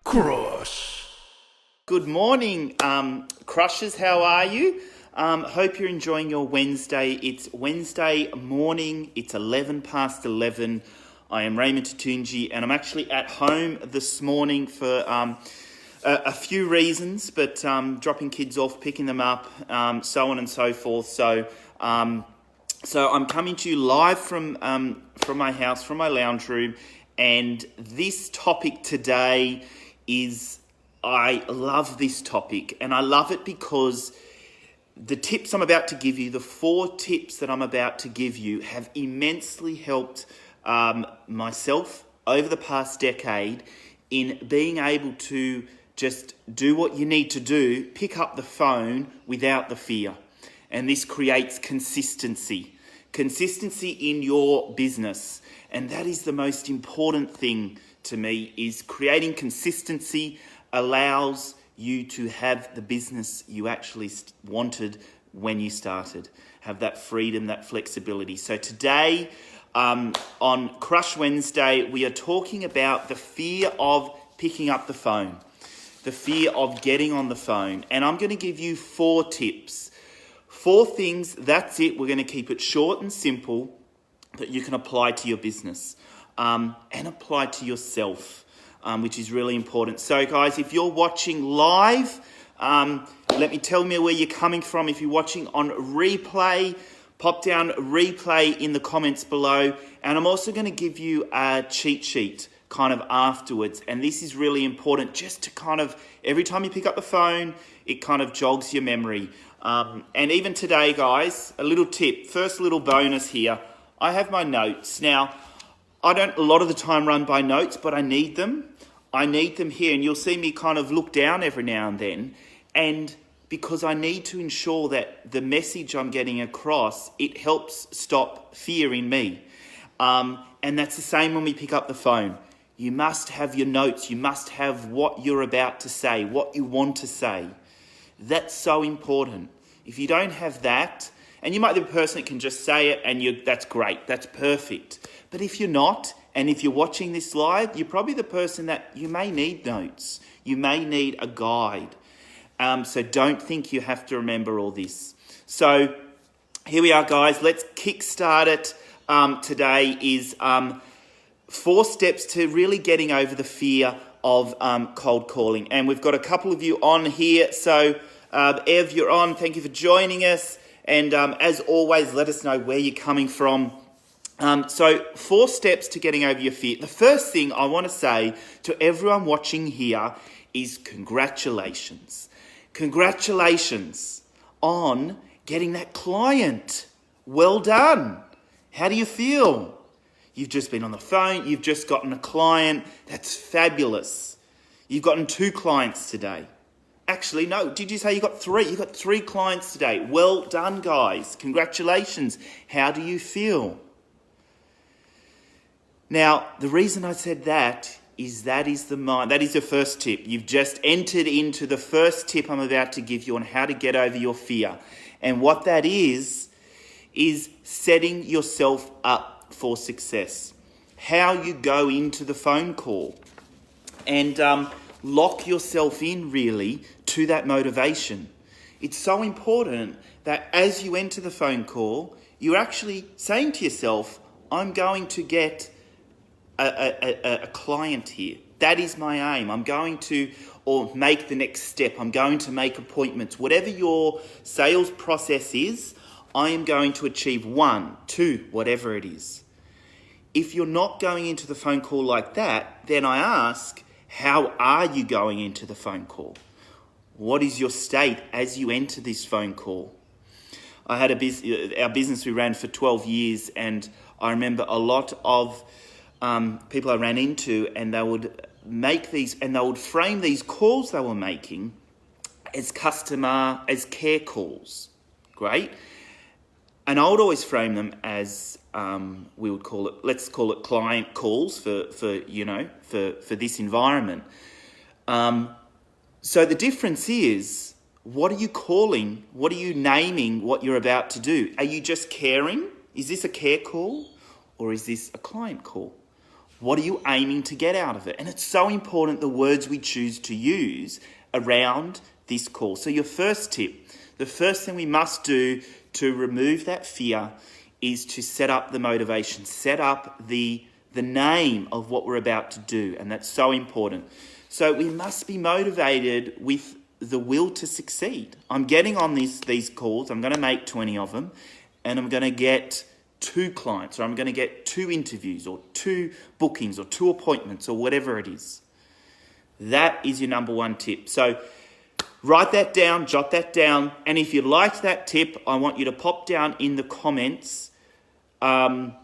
Crush. Good morning, crushers. How are you? Hope you're enjoying your Wednesday. It's Wednesday morning. It's 11 past 11. I am Raymond Tatunji, and I'm actually at home this morning for a few reasons, but dropping kids off, picking them up, so on and so forth. So I'm coming to you live from my house, from my lounge room, and this topic today is, I love this topic, and I love it because the tips I'm about to give you, the 4 tips that I'm about to give you, have immensely helped myself over the past decade in being able to just do what you need to do, pick up the phone without the fear. And this creates consistency in your business. And that is the most important thing to me, is creating consistency allows you to have the business you actually wanted when you started. Have that freedom, that flexibility. So today, on Crush Wednesday, we are talking about the fear of picking up the phone, the fear of getting on the phone. And I'm going to give you 4 tips. 4 things, that's it. We're going to keep it short and simple that you can apply to your business and apply to yourself, which is really important. So guys, if you're watching live, let me tell me where you're coming from. If you're watching on replay, pop down replay in the comments below. And I'm also going to give you a cheat sheet kind of afterwards. And this is really important, just to kind of, every time you pick up the phone, it kind of jogs your memory. And even today, guys, a little tip, first little bonus here. I have my notes. Now, I don't a lot of the time run by notes, but I need them. I need them here, and you'll see me kind of look down every now and then. And because I need to ensure that the message I'm getting across, it helps stop fear in me. And that's the same when we pick up the phone. You must have your notes. You must have what you're about to say, what you want to say. That's so important. If you don't have that, and you might be the person that can just say it and that's great, that's perfect. But if you're not, and if you're watching this live, you're probably the person that you may need notes. You may need a guide. So don't think you have to remember all this. So here we are, guys. Let's kickstart it. Today is 4 steps to really getting over the fear of cold calling. And we've got a couple of you on here. So Ev, you're on. Thank you for joining us. And as always, let us know where you're coming from. So 4 steps to getting over your fear. The first thing I want to say to everyone watching here is congratulations. Congratulations on getting that client. Well done. How do you feel? You've just been on the phone. You've just gotten a client. That's fabulous. You've gotten 2 clients today. Actually, no, did you say you got 3? You got 3 clients today. Well done, guys. Congratulations. How do you feel? Now, the reason I said that is that is the first tip. You've just entered into the first tip I'm about to give you on how to get over your fear. And what that is setting yourself up for success. How you go into the phone call. And lock yourself in, really, to that motivation. It's so important that as you enter the phone call, you're actually saying to yourself, I'm going to get a client here. That is my aim. I'm going to, or make the next step. I'm going to make appointments. Whatever your sales process is, I am going to achieve 1, 2, whatever it is. If you're not going into the phone call like that, then I ask, how are you going into the phone call? What is your state as you enter this phone call? I had our business we ran for 12 years, and I remember a lot of people I ran into, and they would make these, and they would frame these calls they were making as as care calls. Great. And I would always frame them as, we would call it, let's call it client calls for this environment. So the difference is, what are you calling? What are you naming what you're about to do? Are you just caring? Is this a care call, or is this a client call? What are you aiming to get out of it? And it's so important the words we choose to use around this call. So your first tip, the first thing we must do to remove that fear is to set up the motivation, set up the name of what we're about to do. And that's so important. So we must be motivated with the will to succeed. I'm getting on these calls. I'm going to make 20 of them, and I'm going to get 2 clients, or I'm going to get 2 interviews, or 2 bookings, or 2 appointments, or whatever it is. That is your number 1 tip. So write that down, jot that down. And if you liked that tip, I want you to pop down in the comments, no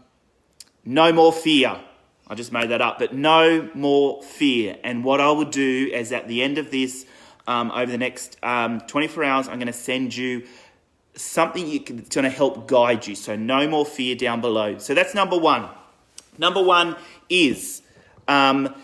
more fear. I just made that up, but no more fear. And what I will do is at the end of this, over the next 24 hours, I'm going to send you something it's going to help guide you. So no more fear down below. So that's number 1. Number 1 is locking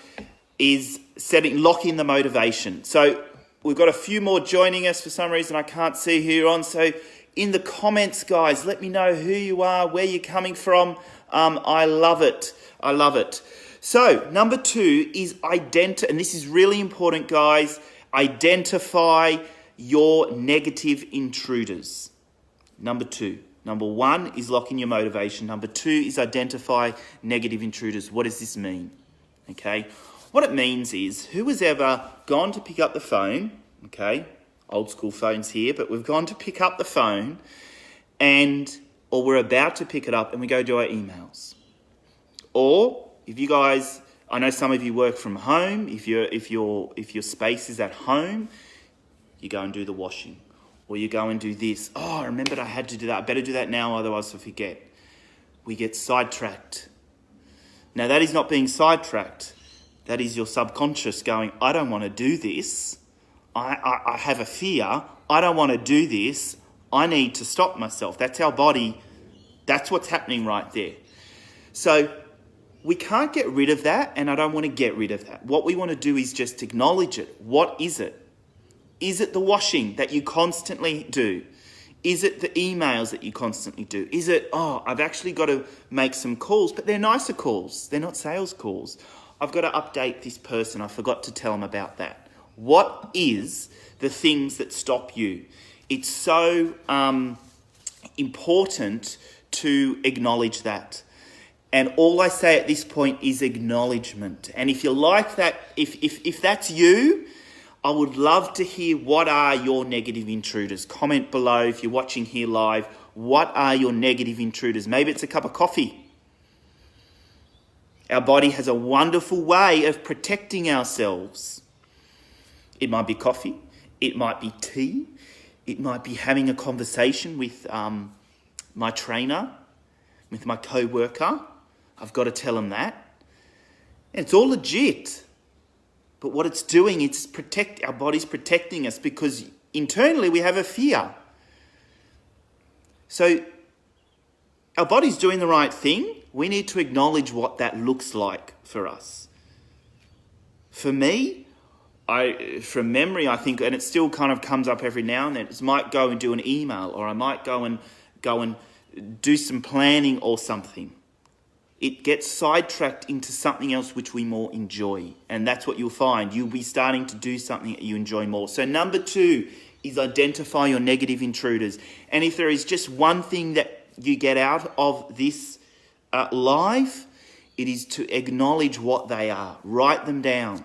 the motivation. So we've got a few more joining us. For some reason, I can't see who you're on. So in the comments, guys, let me know who you are, where you're coming from. I love it. I love it. So number 2 is and this is really important, guys, identify your negative intruders. Number 2. Number 1 is locking your motivation. Number 2 is identify negative intruders. What does this mean? Okay. What it means is, who has ever gone to pick up the phone, okay, old school phones here, but we've gone to pick up the phone or we're about to pick it up and we go do our emails. Or if you guys, I know some of you work from home, if your space is at home, you go and do the washing. Or you go and do this. Oh, I remembered I had to do that. I better do that now, otherwise I forget. We get sidetracked. Now, that is not being sidetracked. That is your subconscious going, I don't want to do this. I have a fear. I don't want to do this. I need to stop myself. That's our body. That's what's happening right there. So we can't get rid of that, and I don't want to get rid of that. What we want to do is just acknowledge it. What is it? Is it the washing that you constantly do? Is it the emails that you constantly do? Is it, I've actually got to make some calls, but they're nicer calls. They're not sales calls. I've got to update this person. I forgot to tell them about that. What is the things that stop you? It's so important to acknowledge that. And all I say at this point is acknowledgement. And if you like that, if that's you, I would love to hear what are your negative intruders. Comment below if you're watching here live. What are your negative intruders? Maybe it's a cup of coffee. Our body has a wonderful way of protecting ourselves. It might be coffee. It might be tea. It might be having a conversation with my trainer, with my co-worker. I've got to tell them that. And it's all legit. But what it's doing, our body's protecting us because internally we have a fear. So our body's doing the right thing. We need to acknowledge what that looks like for us. For me, from memory, I think, and it still kind of comes up every now and then, I might go and do an email, or I might go and do some planning or something. It gets sidetracked into something else which we more enjoy. And that's what you'll find. You'll be starting to do something that you enjoy more. So number 2 is identify your negative intruders. And if there is just one thing that you get out of this live, it is to acknowledge what they are. Write them down.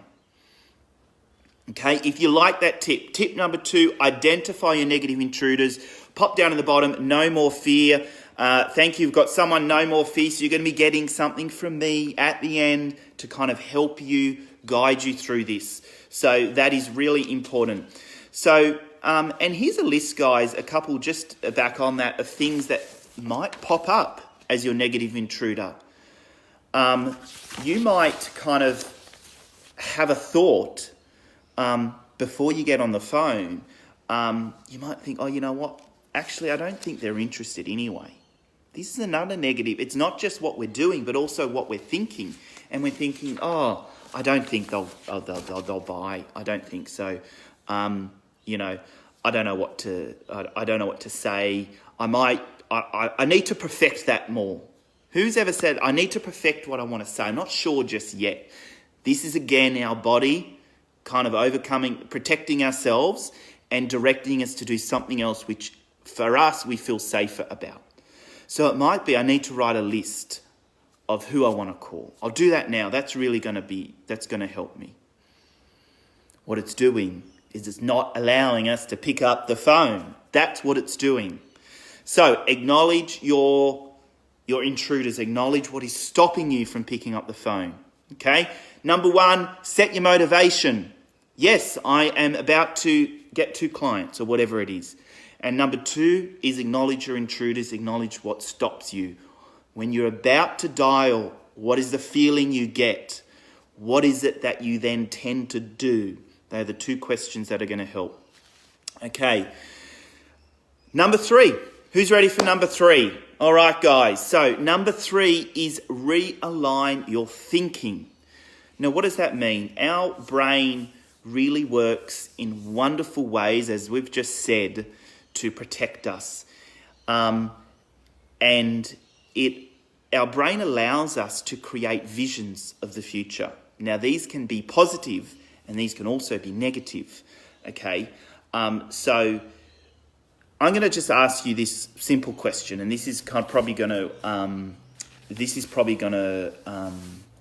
Okay, if you like that tip. Tip number 2, identify your negative intruders. Pop down at the bottom, no more fear. Thank you. You've got someone, no more fear. So you're going to be getting something from me at the end to kind of help you, guide you through this. So that is really important. So, and here's a list, guys, a couple just back on that of things that might pop up as your negative intruder. You might kind of have a thought before you get on the phone. You might think, you know what? Actually, I don't think they're interested anyway. This is another negative. It's not just what we're doing, but also what we're thinking. And we're thinking, I don't think they'll buy. I don't think so. I don't know what to say. I need to perfect that more. Who's ever said, I need to perfect what I want to say? I'm not sure just yet. This is again our body kind of overcoming, protecting ourselves and directing us to do something else which for us we feel safer about. So it might be I need to write a list of who I want to call. I'll do that now. That's going to help me. What it's doing is it's not allowing us to pick up the phone. That's what it's doing. So acknowledge your intruders. Acknowledge what is stopping you from picking up the phone. Okay? Number 1, set your motivation. Yes, I am about to get 2 clients or whatever it is. And number 2 is acknowledge your intruders. Acknowledge what stops you. When you're about to dial, what is the feeling you get? What is it that you then tend to do? They're the 2 questions that are going to help. Okay. Number 3. Who's ready for number 3? All right, guys. So number 3 is realign your thinking. Now, what does that mean? Our brain really works in wonderful ways, as we've just said, to protect us. And our brain allows us to create visions of the future. Now, these can be positive and these can also be negative. Okay, so I'm going to just ask you this simple question, and this is probably going to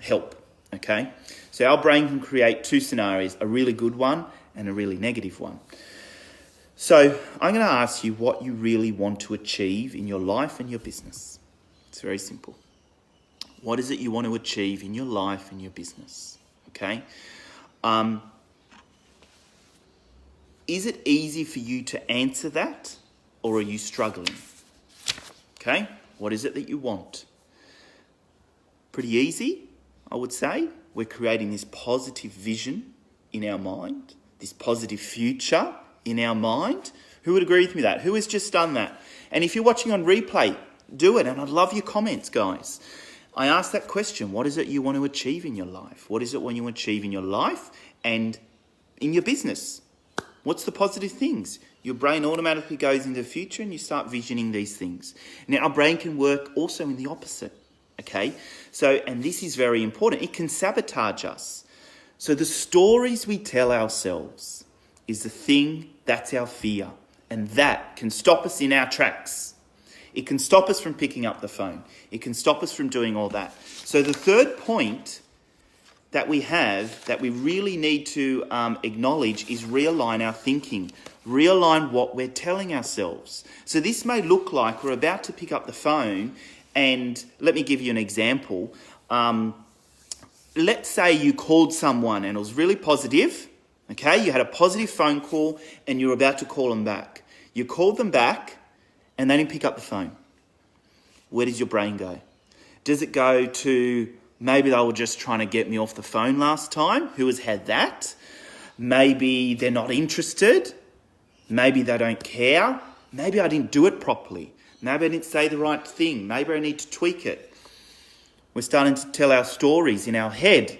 help. Okay, so our brain can create 2 scenarios: a really good one and a really negative one. So I'm going to ask you what you really want to achieve in your life and your business. It's very simple. What is it you want to achieve in your life and your business? Okay. Is it easy for you to answer that, or are you struggling? Okay. What is it that you want? Pretty easy, I would say. We're creating this positive vision in our mind, this positive future in our mind. Who would agree with me that? Who has just done that? And if you're watching on replay, do it. And I'd love your comments, guys. I asked that question. What is it you want to achieve in your life? What is it when you achieve in your life and in your business? What's the positive things? Your brain automatically goes into the future and you start visioning these things. Now, our brain can work also in the opposite. Okay? So, and this is very important. It can sabotage us. So the stories we tell ourselves is the thing that's our fear. And that can stop us in our tracks. It can stop us from picking up the phone. It can stop us from doing all that. So the third point that we have that we really need to acknowledge is realign our thinking. Realign what we're telling ourselves. So this may look like we're about to pick up the phone, and let me give you an example. Let's say you called someone and it was really positive. Okay, you had a positive phone call and you're about to call them back. You called them back and they didn't pick up the phone. Where does your brain go? Does it go to maybe they were just trying to get me off the phone last time? Who has had that? Maybe they're not interested. Maybe they don't care. Maybe I didn't do it properly. Maybe I didn't say the right thing. Maybe I need to tweak it. We're starting to tell our stories in our head.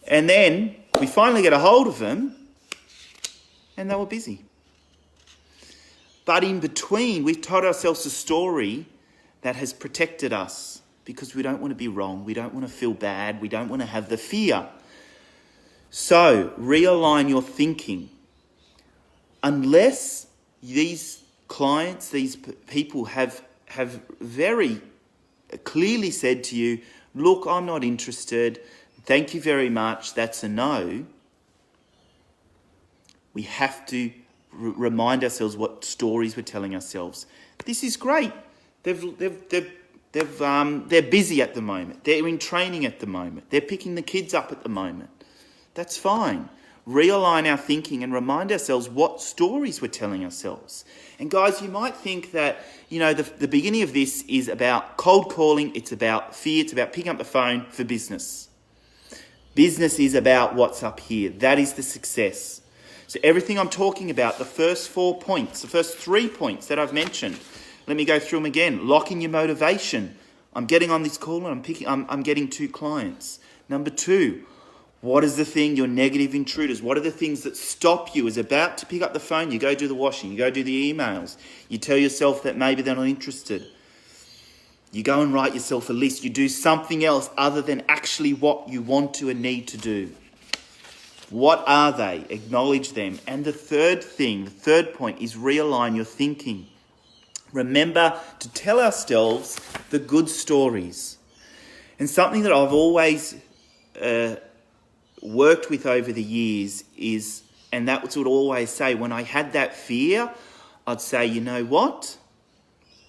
And then we finally get a hold of them and they were busy. But in between, we've told ourselves a story that has protected us because we don't want to be wrong. We don't want to feel bad. We don't want to have the fear. So realign your thinking. Unless these clients, these people have very clearly said to you, look, I'm not interested. Thank you very much. That's a no. We have to remind ourselves what stories we're telling ourselves. This is great. They're busy at the moment. They're in training at the moment. They're picking the kids up at the moment. That's fine. Realign our thinking and remind ourselves what stories we're telling ourselves. And guys, you might think that, the beginning of this is about cold calling. It's about fear. It's about picking up the phone for business. Business is about what's up here. That is the success. So everything I'm talking about, the first 4 points, the first 3 points that I've mentioned, let me go through them again. Lock in your motivation. I'm getting on this call and I'm getting 2 clients. Number 2, what is the thing, your negative intruders? What are the things that stop you as about to pick up the phone? You go do the washing, you go do the emails. You tell yourself that maybe they're not interested. You go and write yourself a list. You do something else other than actually what you want to and need to do. What are they? Acknowledge them. And the third point is realign your thinking. Remember to tell ourselves the good stories. And something that I've always worked with over the years is, and that would always say, when I had that fear, I'd say, you know what?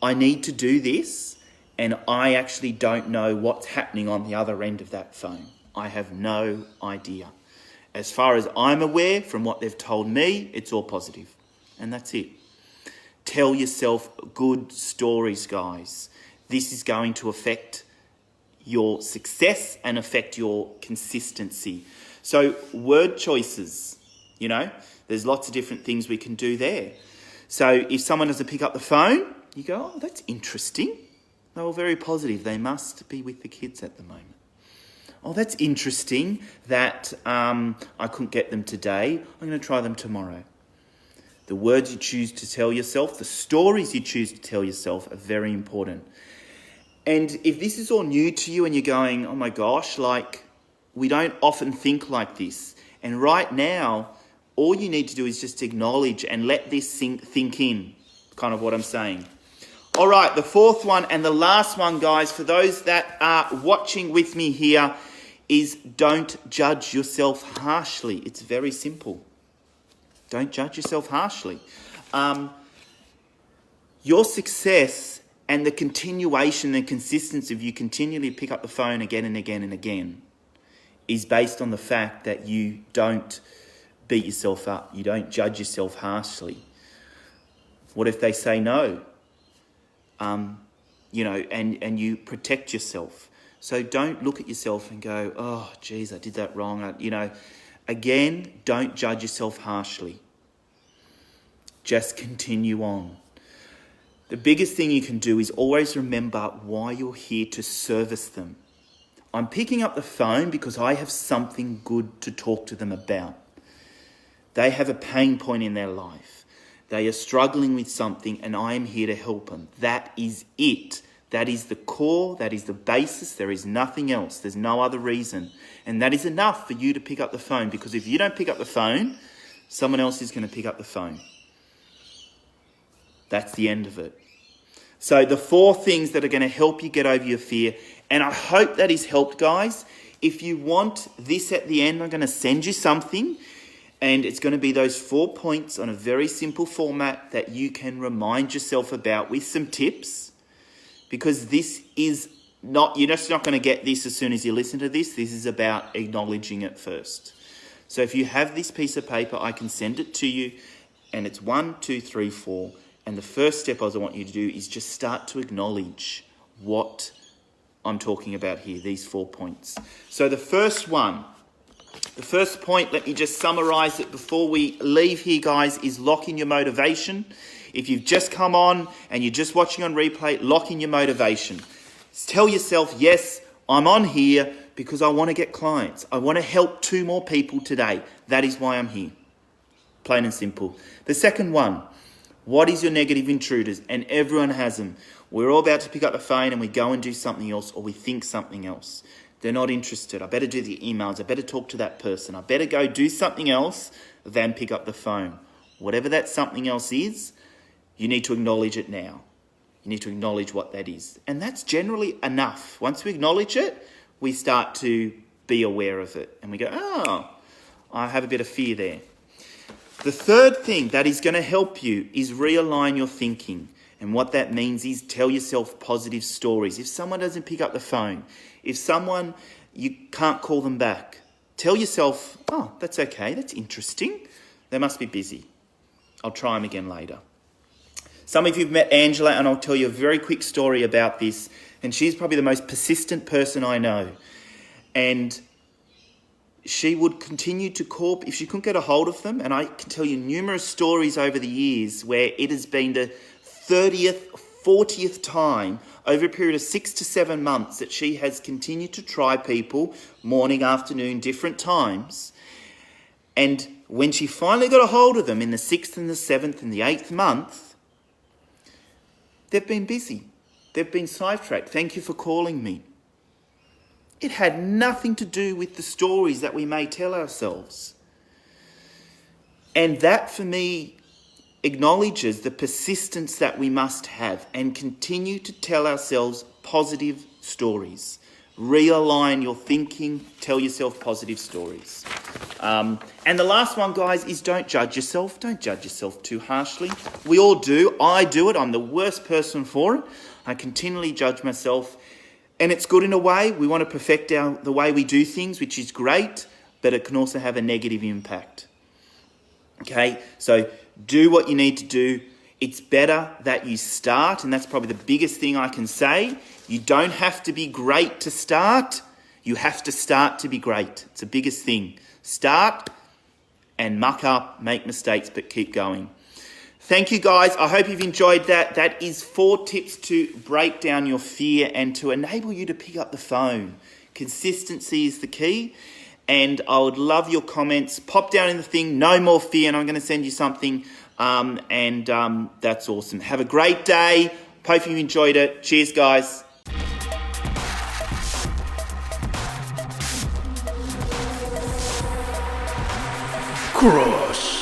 I need to do this, and I actually don't know what's happening on the other end of that phone. I have no idea. As far as I'm aware, from what they've told me, it's all positive. And that's it. Tell yourself good stories, guys. This is going to affect your success and affect your consistency. So word choices, there's lots of different things we can do there. So if someone doesn't pick up the phone, you go, oh, that's interesting. They were very positive. They must be with the kids at the moment. Oh, that's interesting that I couldn't get them today. I'm going to try them tomorrow. The words you choose to tell yourself, the stories you choose to tell yourself are very important. And if this is all new to you and you're going, oh my gosh, we don't often think like this. And right now, all you need to do is just acknowledge and let this think in, kind of what I'm saying. All right, the fourth one and the last one, guys, for those that are watching with me here, is don't judge yourself harshly. It's very simple. Don't judge yourself harshly. Your success and the continuation and consistency of you continually pick up the phone again and again and again is based on the fact that you don't beat yourself up. You don't judge yourself harshly. What if they say no? And you protect yourself. So don't look at yourself and go, oh, geez, I did that wrong. Again, don't judge yourself harshly. Just continue on. The biggest thing you can do is always remember why you're here to service them. I'm picking up the phone because I have something good to talk to them about. They have a pain point in their life. They are struggling with something and I am here to help them. That is it. That is the core. That is the basis. There is nothing else. There's no other reason. And that is enough for you to pick up the phone, because if you don't pick up the phone, someone else is going to pick up the phone. That's the end of it. So the 4 things that are going to help you get over your fear, and I hope that has helped, guys. If you want this at the end, I'm going to send you something, and it's going to be those 4 points on a very simple format that you can remind yourself about with some tips, because this is not, you're just not going to get this as soon as you listen to this. This is about acknowledging it first. So if you have this piece of paper, I can send it to you, and it's 1, 2, 3, 4. And the first step I want you to do is just start to acknowledge what I'm talking about here, these 4 points. So the first point, let me just summarize it before we leave here, guys, is lock in your motivation. If you've just come on and you're just watching on replay, lock in your motivation. Tell yourself, yes, I'm on here because I want to get clients. I want to help 2 more people today. That is why I'm here. Plain and simple. The second one, what is your negative intruders? And everyone has them. We're all about to pick up the phone and we go and do something else, or we think something else. They're not interested. I better do the emails. I better talk to that person. I better go do something else than pick up the phone. Whatever that something else is, you need to acknowledge it now. You need to acknowledge what that is. And that's generally enough. Once we acknowledge it, we start to be aware of it. And we go, oh, I have a bit of fear there. The third thing that is going to help you is realign your thinking. And what that means is tell yourself positive stories. If someone doesn't pick up the phone, if you can't call them back, tell yourself, oh, that's okay, that's interesting. They must be busy. I'll try them again later. Some of you have met Angela, and I'll tell you a very quick story about this. And she's probably the most persistent person I know. And she would continue to call if she couldn't get a hold of them. And I can tell you numerous stories over the years where it has been the 30th, 40th time over a period of 6 to 7 months that she has continued to try people morning, afternoon, different times. And when she finally got a hold of them in the 6th and the 7th and the 8th month, they've been busy. They've been sidetracked. Thank you for calling me. It had nothing to do with the stories that we may tell ourselves. And that, for me, acknowledges the persistence that we must have and continue to tell ourselves positive stories. Realign your thinking, tell yourself positive stories. And the last one, guys, is don't judge yourself. Don't judge yourself too harshly. We all do. I do it. I'm the worst person for it. I continually judge myself. And it's good in a way. We want to perfect the way we do things, which is great, but it can also have a negative impact. Okay, so do what you need to do. It's better that you start, and that's probably the biggest thing I can say. You don't have to be great to start. You have to start to be great. It's the biggest thing. Start and muck up, make mistakes, but keep going. Thank you, guys. I hope you've enjoyed that. That is 4 tips to break down your fear and to enable you to pick up the phone. Consistency is the key. And I would love your comments. Pop down in the thing, no more fear, and I'm going to send you something. That's awesome. Have a great day. Hope you enjoyed it. Cheers, guys. Crush.